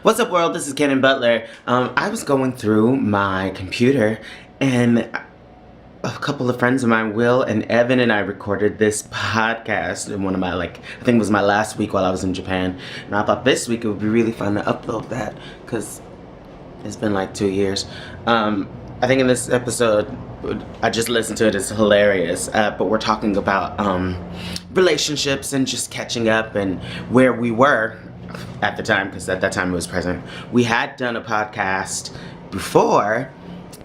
What's up, world? This is Kennen Butler. I was going through my computer, and a couple of friends of mine, Will and Evan, and I recorded this podcast in one of my, I think it was my last week while I was in Japan. And I thought this week it would be really fun to upload that, because it's been like 2 years. I think in this episode, I just listened to it, it's hilarious, but we're talking about relationships and just catching up and where we were at the time, because at that time it was present. We had done a podcast before,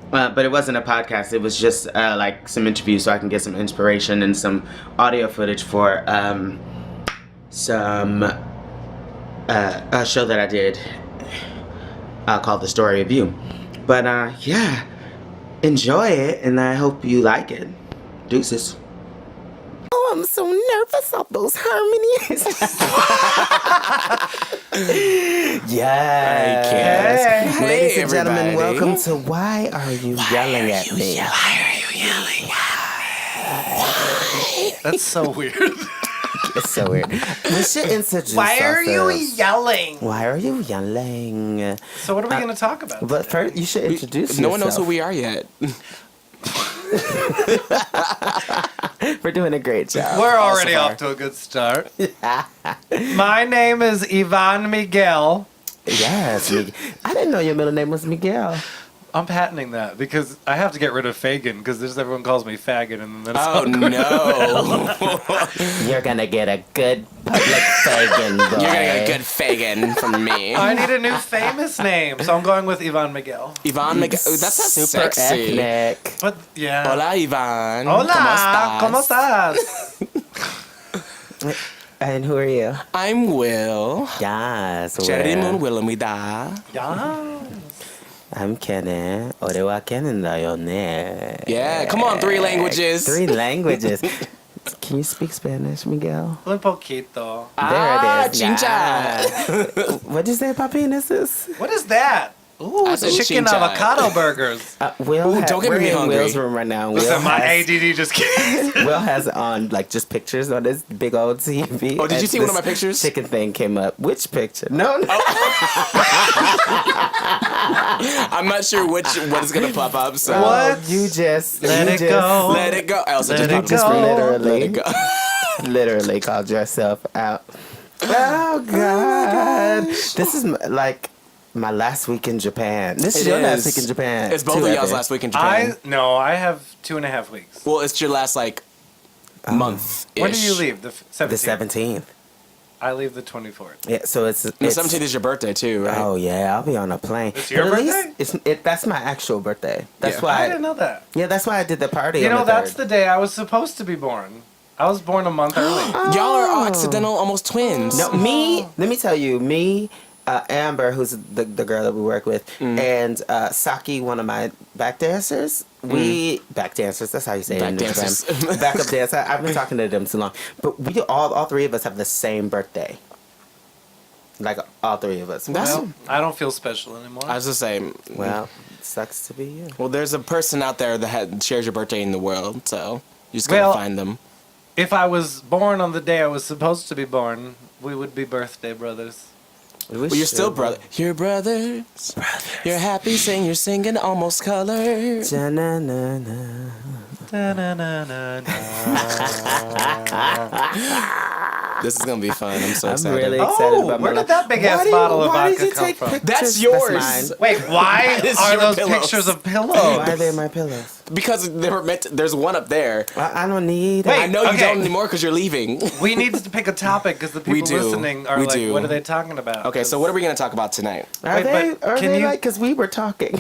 but it wasn't a podcast, it was just like some interviews so I can get some inspiration and some audio footage for some a show that I did called The Story of You. But yeah, enjoy it, and I hope you like it. Deuces. Oh, I'm so nervous of those harmonies. Yes. Hey, Ladies and everybody. gentlemen, welcome to Why Are You Yelling at Me? Why are you yelling at me? That's so weird. It's so weird. We should introduce Why are you ourselves. yelling? Why are you yelling? So what are we going to talk about? But first, you should introduce yourself. No one knows who we are yet. We're doing a great job. We're already off to a good start. My name is Ivan Miguel. Yes, I didn't know your middle name was Miguel. I'm patenting that because I have to get rid of Fagin because everyone calls me faggot and then Oh, no. You're gonna get a good public Fagin, boy. You're going to get a good Fagin from me. I need a new famous name, so I'm going with Ivan Miguel. Yvonne Miguel. That's not super sexy. ethnic. But yeah. Hola, Yvonne. Hola, ¿cómo estás? And who are you? I'm Will. Yes, Charity Will. Moon Willamida. Yeah. I'm Kennen. 俺は Kennen だよね. Yeah, come on, 3 languages. 3 languages. Can you speak Spanish, Miguel? Un poquito. There it is. Chincha. Yes. What'd you say about penises? What is that? Ooh, I it's said chicken chincha. avocado burgers. Will, Ooh, don't get we're me in hungry. Will's room right now. Listen, my has, ADD just kidding. Will has on just pictures on this big old TV. Oh, did you and see one of this my pictures? Chicken thing came up. Which picture? No. I'm not sure what is going to pop up, so. What? You just Let it go. Let it go. I also Let just it popped just go. literally, Let it go. literally called yourself out. Oh God! This is my last week in Japan. This is It your last is. week in Japan. It's both too, of y'all's Evan. last week in Japan. I have 2.5 weeks. Well, it's your last, month. When do you leave? The 17th? The 17th. I leave the 24th. Yeah, so it's The 17th is your birthday, too, right? Oh yeah, I'll be on a plane. It's your But at birthday? least that's my actual birthday. That's Yeah. why. I didn't know that. Yeah, that's why I did the party. You on know, the that's 3rd. the day I was supposed to be born. I was born a month early. Y'all are accidental almost twins. No, me. Let me tell you, me, Amber, who's the girl that we work with, and Saki, one of my back dancers. We back dancers. That's how you say it. Back in dancers. Instagram. Backup dancer. I've been talking to them too long, but we all 3 of us have the same birthday. Like all 3 of us. That's- I don't feel special anymore. I was just saying. Well, sucks to be you. Well, there's a person out there that shares your birthday in the world, so you just gotta Well- find them. If I was born on the day I was supposed to be born, we would be birthday brothers. Well, you're still brother. You're brothers. You're happy, you're singing almost colors. Ja-na-na-na. This is gonna be fun. I'm so I'm excited. really excited about my where did life. that big ass bottle of vodka come from? That's yours. That's mine. Wait, why is are your those pillows. pictures of pillows? Why are they my pillows? Because they were meant. There's one up there. I don't need Wait, it. I know you okay. don't anymore because you're leaving. We need to pick a topic because the people We do. listening are We like, do. what are they talking about? Okay, so what are we gonna talk about tonight? Are Wait, they? but Are can they you- like? Because we were talking.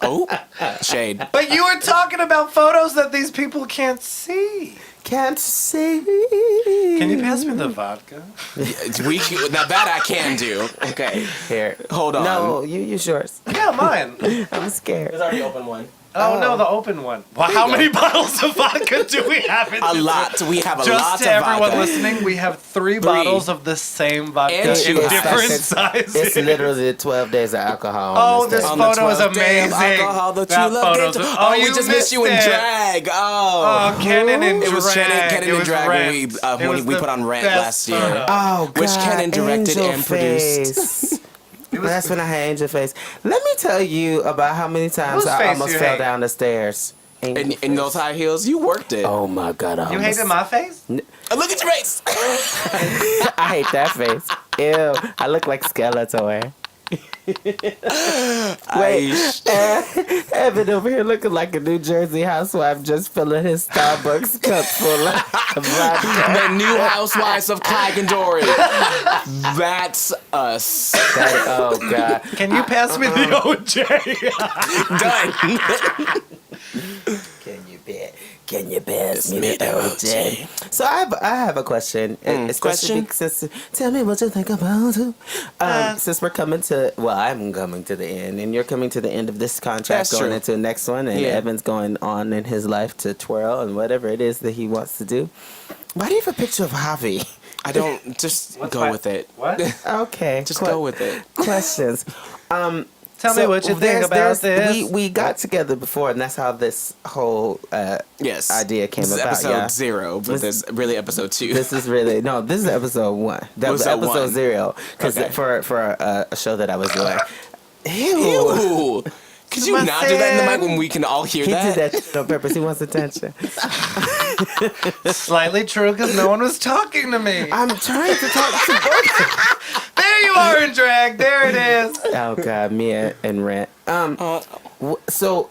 Oh, shade. But you were talking about photos that these people can't see. Can't see. Can you pass me the vodka? Now that I can do. Okay, Here. hold on. No, you use yours. Yeah, mine. I'm scared. There's already open one. Oh, no, the open one. Well, how many bottles of vodka do we have in A this lot. We have a Just lot to of everyone vodka. listening, we have three bottles of the same vodka And in Chew High. different It's sizes. literally 12 days of alcohol. Oh, on this this On thing. the photo is 12th day of amazing. alcohol, the That true love photo's gave to- a- Oh, you we just missed you in missed it. drag. Oh, Kennen in It drag. was Kennen It in was drag when Rent. we It was we the put on Rent best last year. photo. Oh, God. Which Kennen directed Angel and produced. Face. That's when I had angel face. Let me tell you about how many times Whose I face almost you fell hate? down the stairs. Angel In face. those high heels, you worked it. Oh my God! I You almost- hated my face? Look at your face. I hate that face. Ew! I look like Skeletor. Wait, Evan over here looking like a New Jersey housewife just filling his Starbucks cup full of vodka. The new housewives of Clyde and Dory. That's us. Oh God! Can you pass me the OJ? Done. Can you pass me me the the OJ? So I have a question. Especially question? Since, tell me what you think about it. Since we're coming to, well, I'm coming to the end, and you're coming to the end of this contract, That's going true. into the next one, and Yeah. Evan's going on in his life to twirl and whatever it is that he wants to do. Why do you have a picture of Javi? I don't just What's go my- with it. What? Okay, Just go with it. questions. Tell me what you think about this. We got together before, and that's how this whole Yes. idea came This is about. episode Yeah. 0, but this is really episode 2. This is really this is episode 1. That was Episode episode one. 0 because Okay. for a show that I was doing. Ew. Could you not do that in the mic when we can all hear He that? did that on purpose. He wants attention. Slightly true because no one was talking to me. I'm trying to talk to There you are in drag. There it is. Oh God, Mia and Rent. So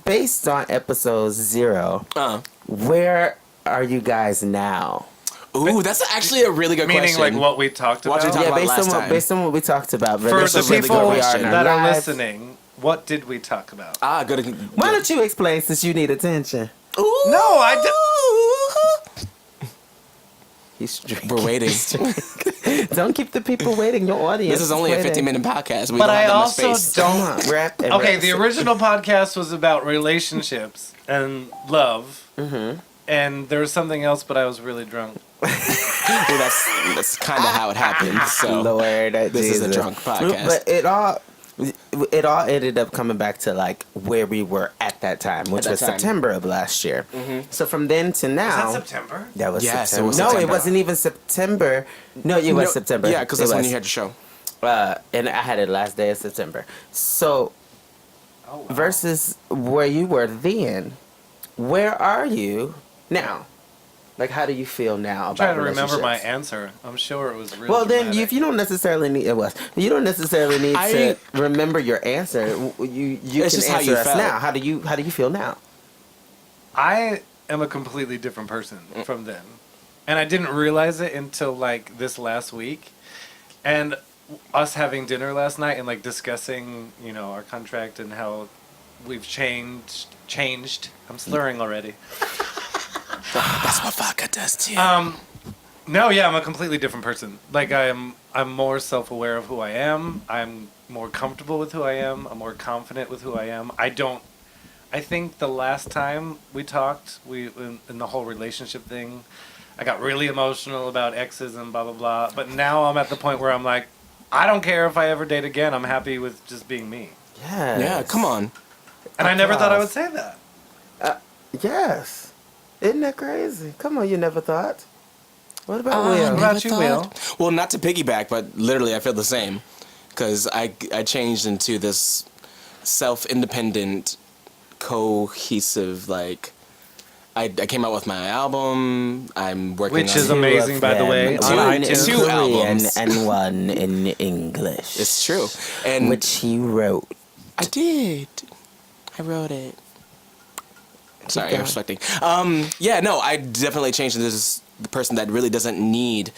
based on episode 0, where are you guys now? Ooh, that's actually a really good Meaning question. like what we talked What about. you talk about last time. based on what we talked about. but For this the is really people where we are in our that are lives. listening, what did we talk about? Good. Why don't you explain since you need attention? Ooh. No, I He's drinking. We're waiting. Don't keep the people waiting. Your audience. This is only a waiting. 50-minute podcast. We But don't I have that much also space. Come don't. on, rap and Okay, rap. the original podcast was about relationships and love. Mm-hmm. And there was something else, but I was really drunk. Well, that's kind of how it happened. So Lord, this is a Jesus. drunk podcast. But it all ended up coming back to like where we were at that time, which that was time. September of last year. So from then to now, Was that September? that was Yes, it September. was No, it September. wasn't even September. No, it was September. Yeah, because It that's when was. you had your show. And I had it last day of September. So Oh, wow. versus where you were then, where are you now? Like, how do you feel now I'm about trying to remember my relationships? answer. I'm sure it was really Well, then, dramatic. if you don't necessarily need you don't necessarily need to remember your answer. You It's can just how answer you us felt. now. How do you feel now? I am a completely different person from then. And I didn't realize it until like this last week. And us having dinner last night and like discussing, our contract and how we've changed. I'm slurring already. That's what vodka does to you. No, yeah, I'm a completely different person. Like I'm more self-aware of who I am. I'm more comfortable with who I am. I'm more confident with who I am. I think the last time we talked, in the whole relationship thing, I got really emotional about exes and blah blah blah. But now I'm at the point where I'm like, I don't care if I ever date again. I'm happy with just being me. Yes. Yeah, come on. And I never thought I would Applause. say that. Yes. Isn't that crazy? Come on, you never thought. What about What Will? about you, Will? Well, not to piggyback, but literally I feel the same. Because I changed into this self-independent, cohesive, I came out with my album. I'm working Which on is amazing, by the way. Two- On two iTunes. Korean albums. and one in English. It's true. And which he wrote. I did. I wrote it. Sorry, I'm going. reflecting. Yeah, no, I definitely changed into the person that really doesn't need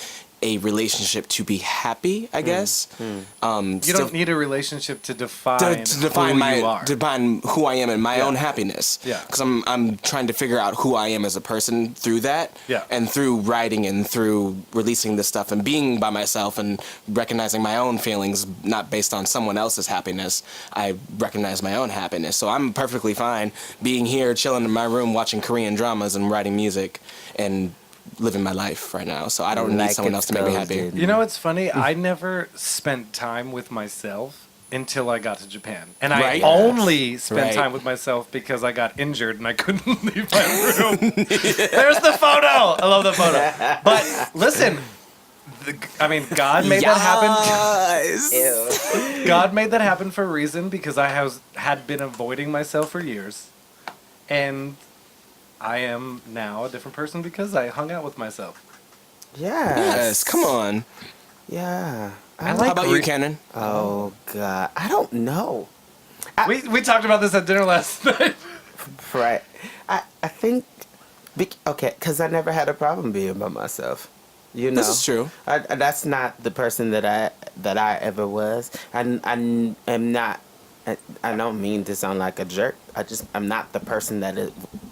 a relationship to be happy, I guess. You don't need a relationship to define to define who you are. define who I am and my own happiness. Yeah. Because I'm trying to figure out who I am as a person through that. Yeah. And through writing and through releasing this stuff and being by myself and recognizing my own feelings, not based on someone else's happiness. I recognize my own happiness. So I'm perfectly fine being here, chilling in my room, watching Korean dramas and writing music and living my life right now. So I don't need someone else to make me happy. You know what's funny? I never spent time with myself until I got to Japan. And I only spent time with myself because I got injured and I couldn't leave my room. There's the photo. I love the photo. But listen, God made that happen. God made that happen for a reason because I had been avoiding myself for years. And I am now a different person because I hung out with myself. Yes, come on. Yeah. How about you, Kennen? Oh, God. I don't know. We talked about this at dinner last night. Right. I think... Okay, because I never had a problem being by myself. You know? This is true. That's not the person that I ever was. I am not... I don't mean to sound like a jerk. I'm not the person that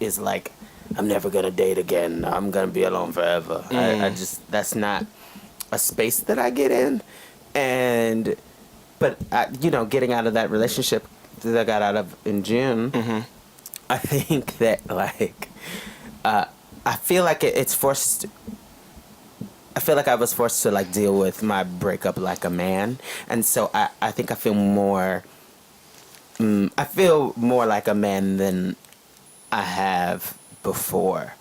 is like, I'm never gonna date again. I'm gonna be alone forever. That's not a space that I get in. But getting out of that relationship that I got out of in June, I think that I feel like it's forced. I feel like I was forced to deal with my breakup like a man, and so I think I feel more. I feel more like a man than I have before.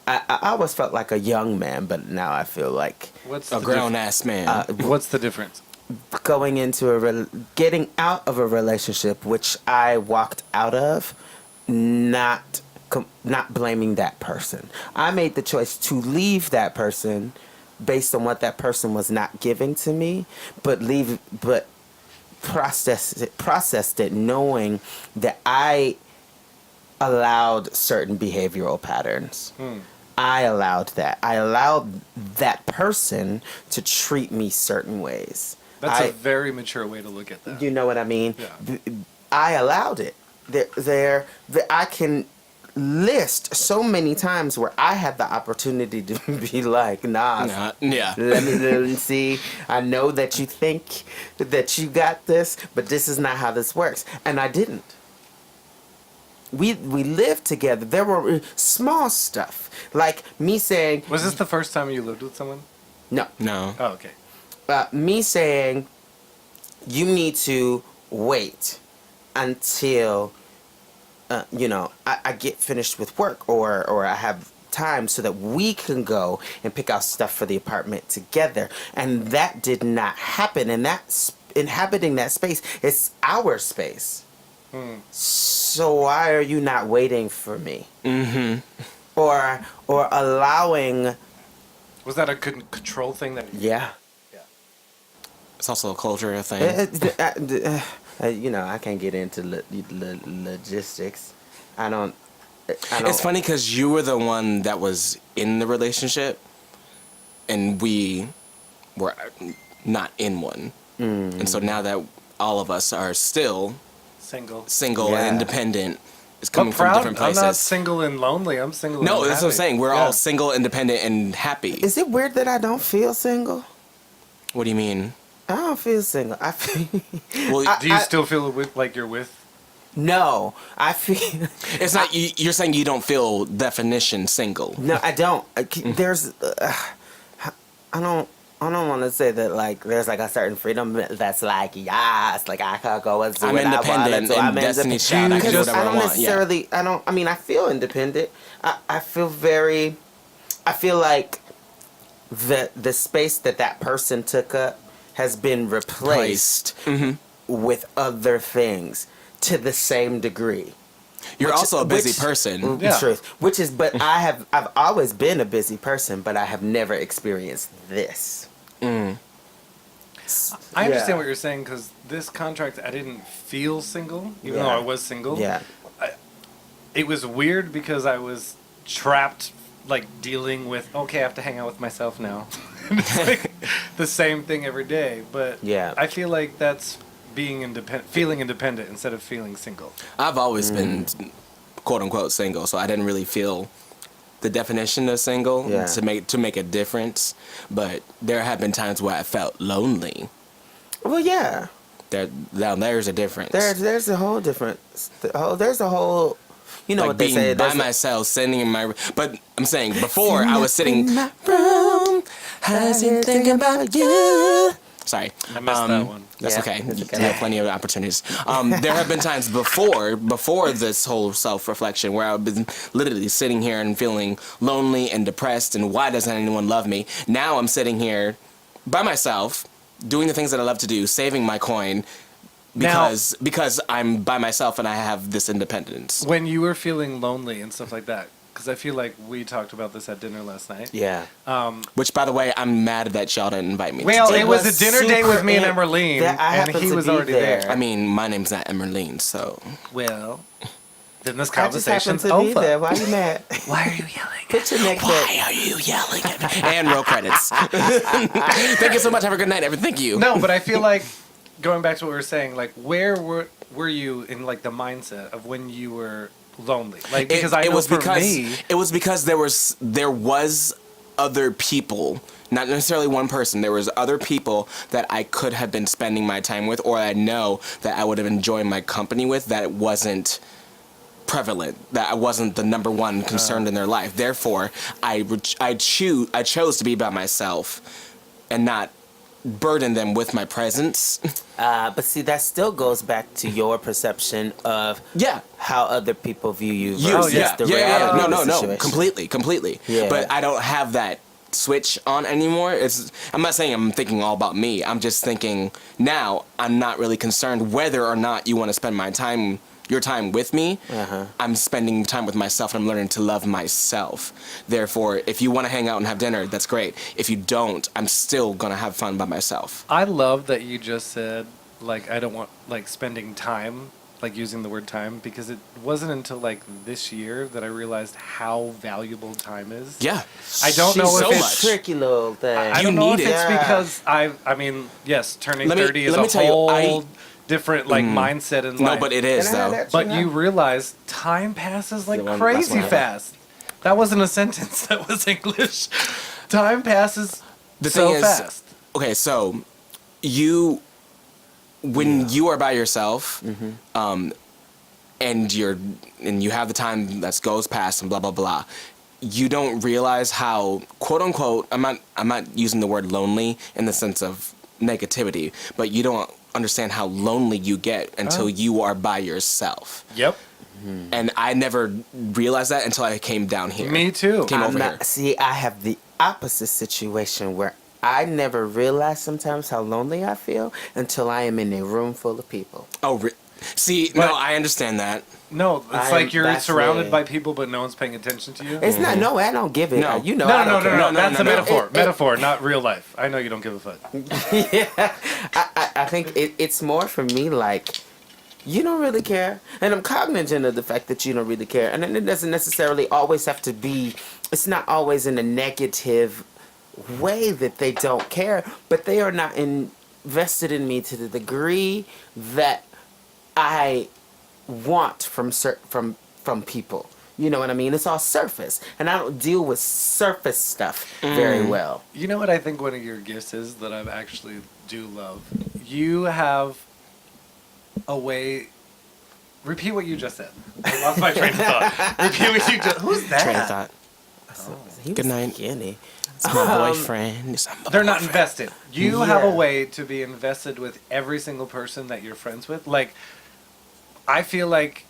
I always felt like a young man, but now I feel like a grown-ass man. What's the difference? Going into getting out of a relationship, which I walked out of, not blaming that person. I made the choice to leave that person based on what that person was not giving to me, but processed it knowing that I allowed certain behavioral patterns. I allowed that. I allowed that person to treat me certain ways. That's a very mature way to look at that. You know what I mean? Yeah. I allowed it. I can list so many times where I had the opportunity to be like, nah, let me see. I know that you think that you got this, but this is not how this works. And I didn't. We lived together. There were small stuff. Like me saying... Was this the first time you lived with someone? No. Oh, okay. Me saying, you need to wait until... I get finished with work or I have time so that we can go and pick out stuff for the apartment together. And that did not happen. And inhabiting that space, it's our space. So why are you not waiting for me? Or allowing... Was that a control thing? Yeah. It's also a culture thing. I can't get into logistics. I don't. It's funny because you were the one that was in the relationship, and we were not in one. And so now that all of us are still single and independent, it's coming from different places. I'm not single and lonely. I'm single. No, and that's what I'm saying. We're all single, independent, and happy. Is it weird that I don't feel single? What do you mean? I don't feel single. I feel. Well, do you still feel like you're with? No, I feel. It's not. You're saying you don't feel definition single. No, I don't. There's. I don't want to say that there's a certain freedom that's yes, I can go and do I'm what independent I want. and Destiny's Child. I can do whatever I want. Necessarily. Yeah. I feel independent. I feel very. I feel like the space that person took up has been replaced with other things to the same degree. You're also a busy person. Truth. But I've always been a busy person, but I have never experienced this. I understand what you're saying because this contract, I didn't feel single, even though I was single. Yeah. It was weird because I was trapped, dealing with, okay, I have to hang out with myself now. the same thing every day. But Yeah. I feel like that's being independent, feeling independent instead of feeling single. I've always been quote unquote single, so I didn't really feel the definition of single Yeah. to make a difference. But there have been times where I felt lonely. Well, yeah. There's a difference. There's a whole different. There's a whole. You know like what they being say. by there's a- myself, sitting in my. But I'm saying before I was sitting. Room, has been thinking about you. Sorry, I missed that one. That's Yeah, okay. it's You okay. have plenty of opportunities. There have been times before this whole self-reflection where I've been literally sitting here and feeling lonely and depressed and why doesn't anyone love me? Now I'm sitting here by myself, doing the things that I love to do, saving my coin because I'm by myself and I have this independence. When you were feeling lonely and stuff like that, because I feel like we talked about this at dinner last night. Yeah. Which, by the way, I'm mad that y'all didn't invite me. Well, to it was a dinner date with me and super- Emerline, that I and happened he to was be already there. I mean, my name's not Emerline, so Well, then this I just happened conversation's to be there. over. Why you mad? Why are you yelling? Put your neck why back. are you yelling at me? And roll credits. Thank you so much. Have a good night, everyone. Thank you. No, but I feel like going back to what we were saying, like where were you in like the mindset of when you were lonely? Like because I know for me, it was because there was other people, not necessarily one person. There was other people that I could have been spending my time with, or I know that I would have enjoyed my company with. That it wasn't prevalent. That I wasn't the number one concern in their life. Therefore, I chose to be by myself and not burden them with my presence. But see, that still goes back to your perception of Yeah. how other people view you You, versus yeah, the yeah, reality yeah. of the No, situation. completely. Yeah. But I don't have that switch on anymore. I'm not saying I'm thinking all about me. I'm just thinking now I'm not really concerned whether or not you want to spend your time with me. Uh-huh. I'm spending time with myself and I'm learning to love myself. Therefore, if you want to hang out and have dinner, that's great. If you don't, I'm still going to have fun by myself. I love that you just said like I don't want like spending time, like using the word time, because it wasn't until like this year that I realized how valuable time is. Yeah. I don't know so if much. it's Tricky little thing. I You don't know need if it. it's Yeah. because I mean, yes, turning Let me- 30 is let me a tell you, whole different like mindset in life. No, but it is, And I had though. that But too, you huh? realize time passes like The one- crazy that's one. fast. That wasn't a sentence. That was English. Time passes The so thing is, fast. okay, so when you are by yourself, and you have the time that goes past and blah blah blah, you don't realize how quote unquote I'm not using the word lonely in the sense of negativity, but you don't understand how lonely you get until you are by yourself. Yep. And I never realized that until I came down here. Me too. Came over here. See, I have the opposite situation where I never realize sometimes how lonely I feel until I am in a room full of people. Oh, see, But- no, I understand that. No, it's I like am you're baffled. surrounded by people, but no one's paying attention to you. It's not. No, I don't give it. No. You know. No, I no, don't no, care. no, No, That's no, a no. metaphor. It- Metaphor, not real life. I know you don't give a fuck. Yeah, I think it's more for me like you don't really care, and I'm cognizant of the fact that you don't really care, and it doesn't necessarily always have to be. It's not always in a negative way that they don't care, but they are not invested in me to the degree that I want from people. You know what I mean? It's all surface, and I don't deal with surface stuff very well. You know what I think one of your gifts is that I actually do love? You have a way. Repeat what you just said. I lost my train of thought. Repeat what you just. Who's that? Train of thought. He Good was night. skinny. It's my boyfriend. It's my They're not boyfriend. invested. You have a Yeah. way to be invested with every single person that you're friends with. Like, I feel like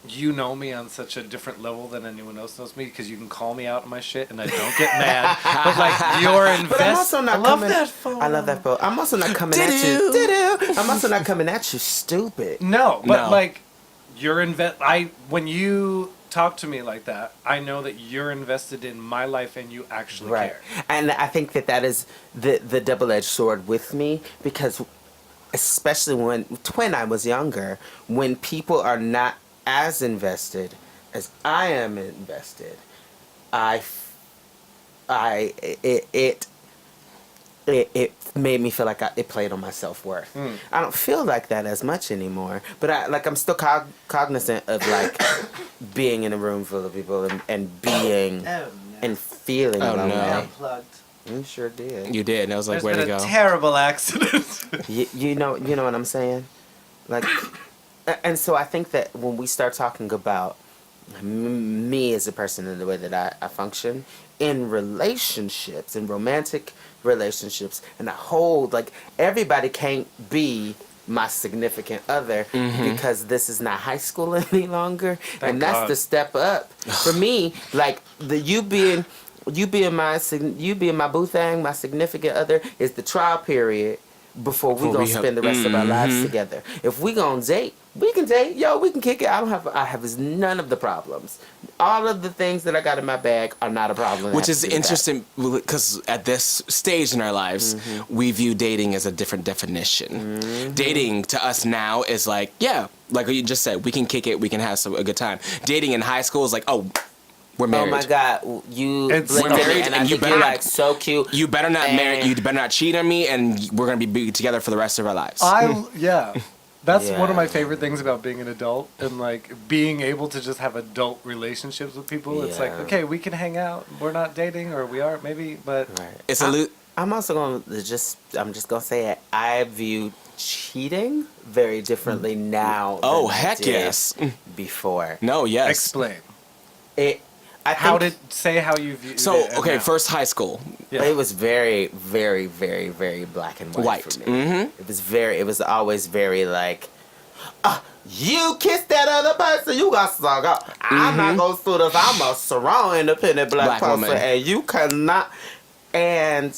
you know me on such a different level than anyone else knows me because you can call me out on my shit and I don't get mad. But like, you're But I'm invested. also not I love coming. that phone. I love that phone. I'm also not coming at you. Doo-doo. I'm also not coming at you, stupid. No, but No. like, you're when you talk to me like that, I know that you're invested in my life and you actually Right. care. And I think that is the double-edged sword with me because especially when I was younger, when people are not as invested as I am invested, it it made me feel like it played on my self-worth. I don't feel like that as much anymore, but I'm still cognizant of like being in a room full of people and being and feeling Oh, lonely. no. Unplugged. You sure did. You did, and I was like, There's where'd been it a go? terrible accident. You know what I'm saying? Like, and so I think that when we start talking about me as a person and the way that I function in relationships, in romantic relationships, and I hold, like, everybody can't be my significant other because this is not high school any longer. Thank and that's God. the step up. For me, like, you being my boo thing, my significant other, is the trial period before we Before gonna we have- spend the rest of our lives together. If we gonna date, we can date. Yo, we can kick it. I have none of the problems. All of the things that I got in my bag are not a problem. Which is interesting because at this stage in our lives, we view dating as a different definition. Dating to us now is like, yeah, like you just said, we can kick it, we can have a good time. Dating in high school is like, oh, we're Oh married. my God, you It's- blinked We're at me married and and I you think better you're not- like so cute. You better not marry. And- You better not cheat on me, and we're gonna be together for the rest of our lives. Yeah. That's one of my Yeah. favorite things about being an adult and like being able to just have adult relationships with people. It's like, Yeah. okay, we can hang out. We're not dating, or we are maybe, but Right. It's a I'm also going to I'm just going to say it. I view cheating very differently now. Oh, than I heck did yes. Before. no, yes. explain. How How you view So it okay, now. first high school. Yeah. It was very, very, very, very black and white, White. for me. It was always very like, you kissed that other person, you got stuck up. I'm not gonna sue this. I'm a strong, independent black person, woman. and you cannot. And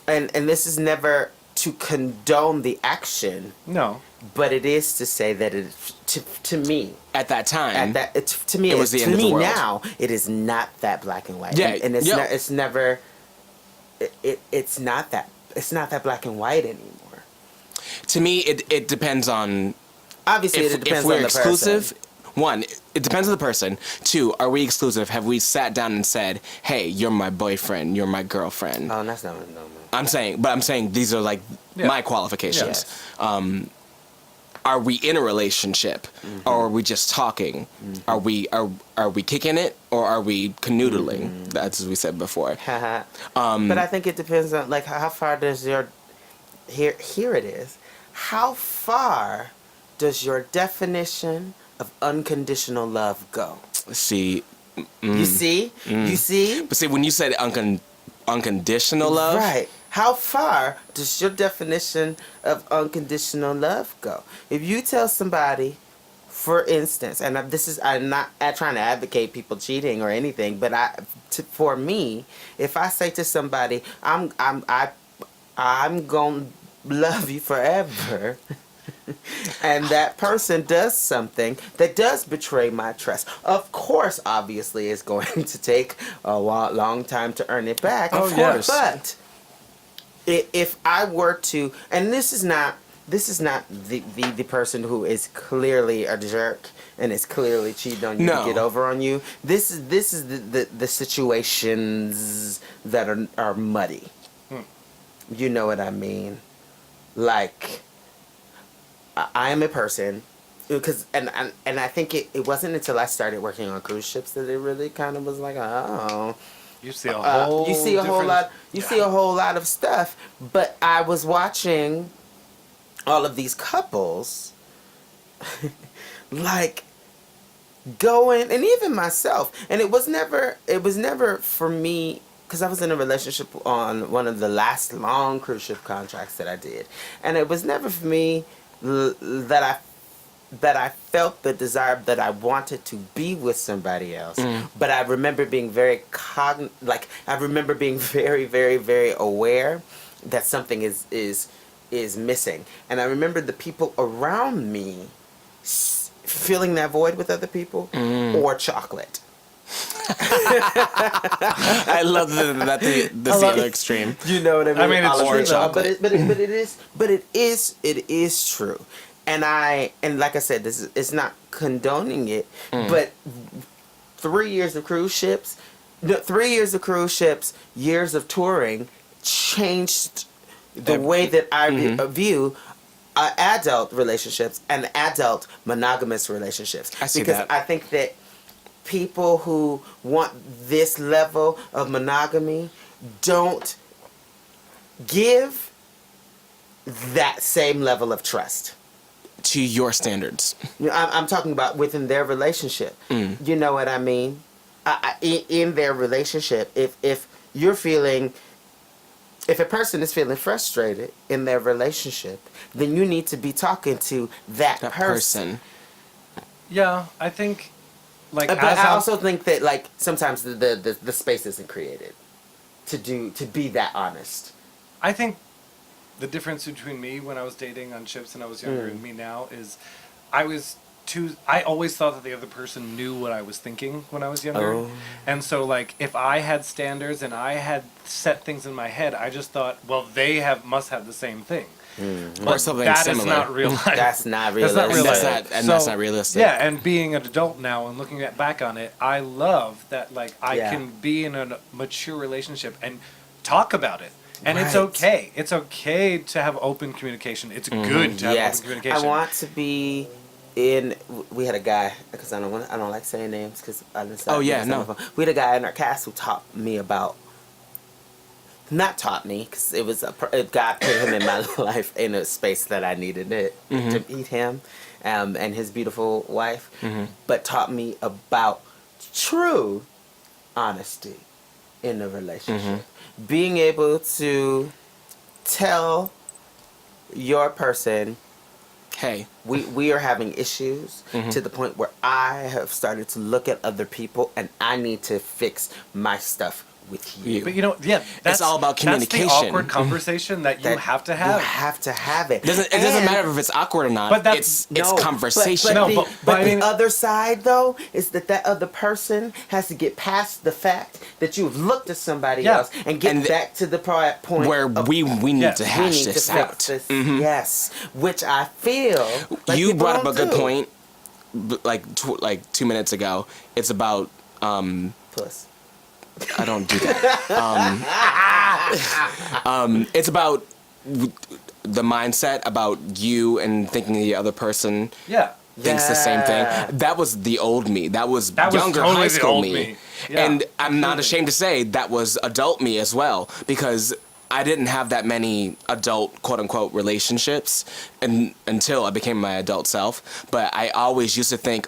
this is never to condone the action, No. but it is to say that it to me. At that time, To me, It was the to end of the me world. now, it is not that black and white. Yeah, and it's yeah. it's never. It's not that black and white anymore. to me, it depends on Obviously, it depends if we're on the exclusive. person. One, it depends on the person. Two, are we exclusive? Have we sat down and said, "Hey, you're my boyfriend. You're my girlfriend." Oh, that's not no. I'm saying these are like Yeah. my qualifications. Yes. Are we in a relationship, or are we just talking? Are we kicking it, or are we canoodling? That's as we said before. But I think it depends on like how far does your here it is. How far does your definition of unconditional love go? See, You see? You see? but see when you said unconditional love, Right. How far does your definition of unconditional love go? If you tell somebody, for instance, and I'm not trying to advocate people cheating or anything, but for me, if I say to somebody, I'm gonna love you forever. And that person does something that does betray my trust. Of course, obviously, it's going to take a long time to earn it back. Oh, Of yes. But if I were to, and this is not the person who is clearly a jerk and is clearly cheating on you No. to get over on you. This is the situations that are muddy. You know what I mean? Like, I am a person, because and I think it wasn't until I started working on cruise ships that it really kind of was like, oh, You see a whole. you see a whole different- lot. You see a whole lot of stuff. But I was watching all of these couples, like going, and even myself, and it was never for me. Because I was in a relationship on one of the last long cruise ship contracts that I did, and it was never for me that I felt the desire that I wanted to be with somebody else. But I remember being very I remember being very, very, very aware that something is missing, and I remember the people around me filling that void with other people or chocolate. I love that's the other extreme. You know what I mean? I mean, it's Olive true, and though. chocolate. But it is true. And like I said, it's not condoning it, but 3 years of cruise ships, years of touring, changed the way that I view adult relationships and adult monogamous relationships. I see because that. I think that people who want this level of monogamy don't give that same level of trust. To your standards. I'm talking about within their relationship. You know what I mean? In their relationship, if you're feeling, if a person is feeling frustrated in their relationship, then you need to be talking to that person. Yeah, I think, like, But I also think that, like, sometimes the space isn't created to be that honest. I think the difference between me when I was dating on Chips and I was younger and me now is I always thought that the other person knew what I was thinking when I was younger. Oh. And so, like, if I had standards and I had set things in my head, I just thought, well, they must have the same thing. Or something that similar. is not real life. That's not realistic. That's not real life. That's not realistic. Yeah, and being an adult now and looking back on it, I love that, like, I can be in a mature relationship and talk about it. And it's okay. It's okay to have open communication. It's good to have open communication. I want to be in. We had a guy, because I don't like saying names because I didn't. Oh yeah, no. We had a guy in our cast who taught me about. Not taught me, because it was God put him in my life in a space that I needed it to meet him, and his beautiful wife, but taught me about true honesty in a relationship. Being able to tell your person, Hey, we are having issues, to the point where I have started to look at other people and I need to fix my stuff with you. But you know, yeah, it's all about communication. That's the awkward conversation that you have to have. You have to have it. It doesn't matter if it's awkward or not. But it's conversation. But I mean, the other side, though, is that other person has to get past the fact that you've looked at somebody else and get back to the point where we need to hash this out. Yes, which I feel like you brought up a good do. point, like 2 minutes ago. It's about Puss. I don't do that. It's about the mindset about you and thinking the other person thinks the same thing. That was the old me. That was younger totally high school the old me. Yeah. And I'm not ashamed to say that was adult me as well, because I didn't have that many adult quote unquote relationships until I became my adult self. But I always used to think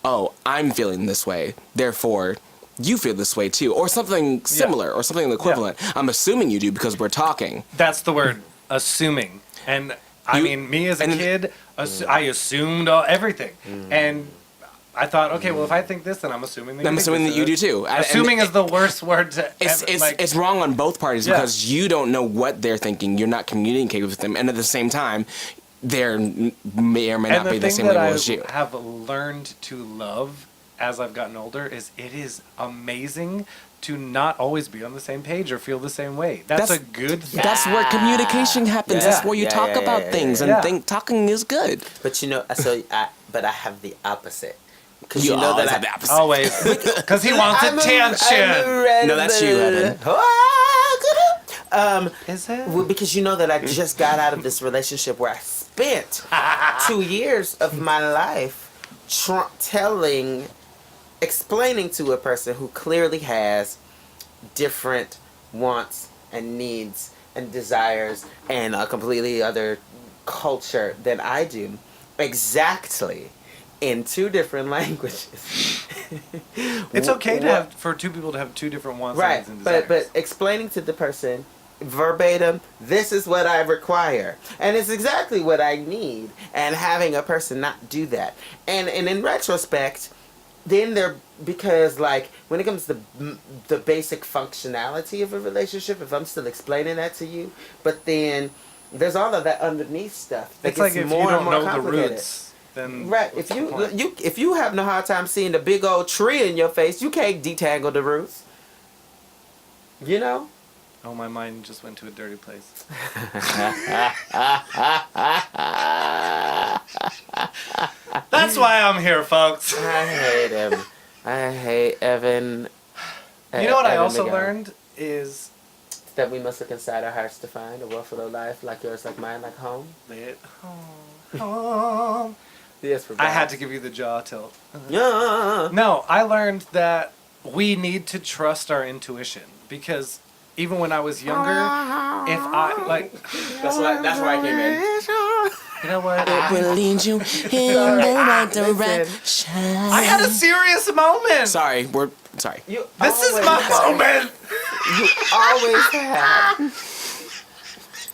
oh, I'm feeling this way, therefore you feel this way too, or something similar, or something equivalent. I'm assuming you do because we're talking. That's the word, assuming. And I mean, me as a kid, I assumed everything. And I thought, okay, well, if I think this, then I'm assuming that you I'm assuming that you do too. Assuming is the worst word to it's wrong on both parties because you don't know what they're thinking. You're not communicating with them, and at the same time, they may or may not be the same level as you. I have learned to love as I've gotten older is it is amazing to not always be on the same page or feel the same way. That's a good thing. That's where communication happens. That's where you talk about things and think talking is good. But you know, but I have the opposite. Because You you know always that have the opposite. Always. Because he wants attention. No, that's you, Evan. Is it? Well, because you know that I just got out of this relationship where I spent 2 years of my life explaining to a person who clearly has different wants and needs and desires and a completely other culture than I do, exactly in 2 different languages. It's okay for 2 people to have 2 different wants Right, and desires. but explaining to the person verbatim, this is what I require and it's exactly what I need, and having a person not do that, and in retrospect, then because like when it comes to the basic functionality of a relationship, if I'm still explaining that to you, but then there's all of that underneath stuff that it's gets like if more you and don't more know the complicated. roots, then Right, if you having a hard time seeing the big old tree in your face, you can't detangle the roots. You know? Oh, my mind just went to a dirty place. That's why I'm here, folks. I hate him. I hate Evan. You know what I Evan also McGowan. learned is That we must look inside our hearts to find a world full of life, like yours, like mine, like home. Lay it home. Yes, for I had to give you the jaw tilt. Yeah. No, I learned that we need to trust our intuition because even when I was younger, if I like, That's where I came in. you know what? It will lead you in the right direction. I had a serious moment. Sorry, we're sorry. You This is always my have. moment. You always have.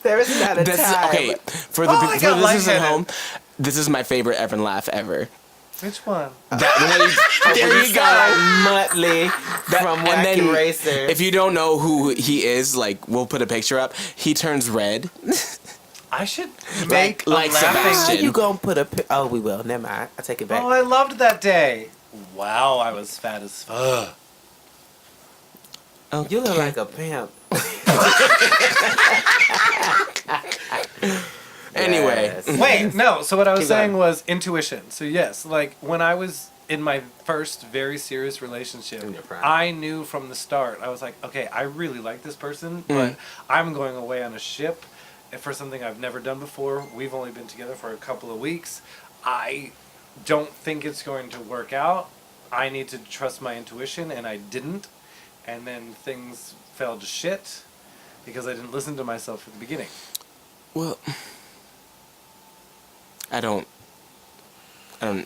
There is not a This is time. okay for the Oh, I for got the listeners at lightheaded. home. This is my favorite Evan laugh ever. Which one? There you go. Muttley from And Wacky then Racer. if you don't know who he is, like we'll put a picture up. He turns red. I should make like a laughing. How Sebastian. you gonna put a? Oh, we will. Never mind. I take it back. Oh, I loved that day. Wow, I was fat as fuck. You look like a pimp. Anyway. Yes. Wait, no. So what I was Keep saying going. was intuition. So yes, like when I was in my first very serious relationship, In your prime. I knew from the start. I was like, okay, I really like this person, but I'm going away on a ship for something I've never done before. We've only been together for a couple of weeks. I don't think it's going to work out. I need to trust my intuition, and I didn't. And then things fell to shit because I didn't listen to myself at the beginning. Well, I don't. And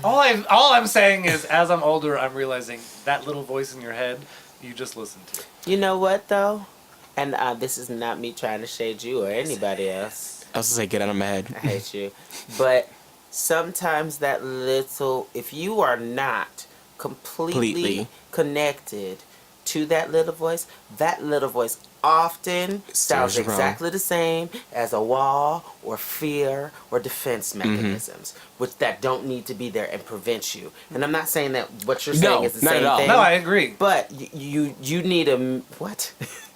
all I'm saying is, as I'm older, I'm realizing that little voice in your head, you just listen to. You know what though? And this is not me trying to shade you or anybody else. I was gonna say get out of my head. I hate you. But sometimes that little, if you are not completely Completely. connected to that little voice often sounds Serves you wrong. exactly the same as a wall or fear or defense mechanisms, which that don't need to be there and prevent you. And I'm not saying that what you're saying No, is the not same at all. thing. No, I agree. But you need a what?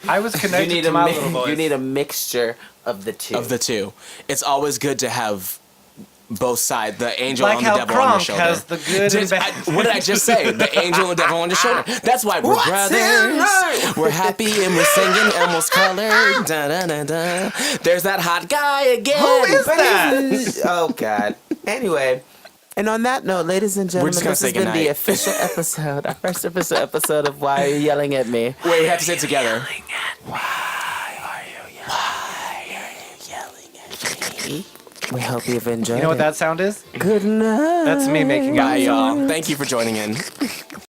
I was You connected need to a my mi- little voice. you need a mixture of the two. Of the two, it's always good to have both sides, the angel like and the how devil on your Kronk shoulder. has the good and Just- bad. what did I just say? The angel and the devil on your shoulder. That's why we're What's in brothers. life? We're happy and we're singing Elmo's color. Da, da, da, da. There's that hot guy again. Who is that? Oh God. Anyway, and on that note, ladies and gentlemen, just gonna this has say been the goodnight. official episode, our first official episode of Why Are You Yelling at Me? Wait, you have to say it together. We hope you've enjoyed You know what it. that sound is? Good night. That's me making out Bye, with someone. y'all. Thank you for joining in.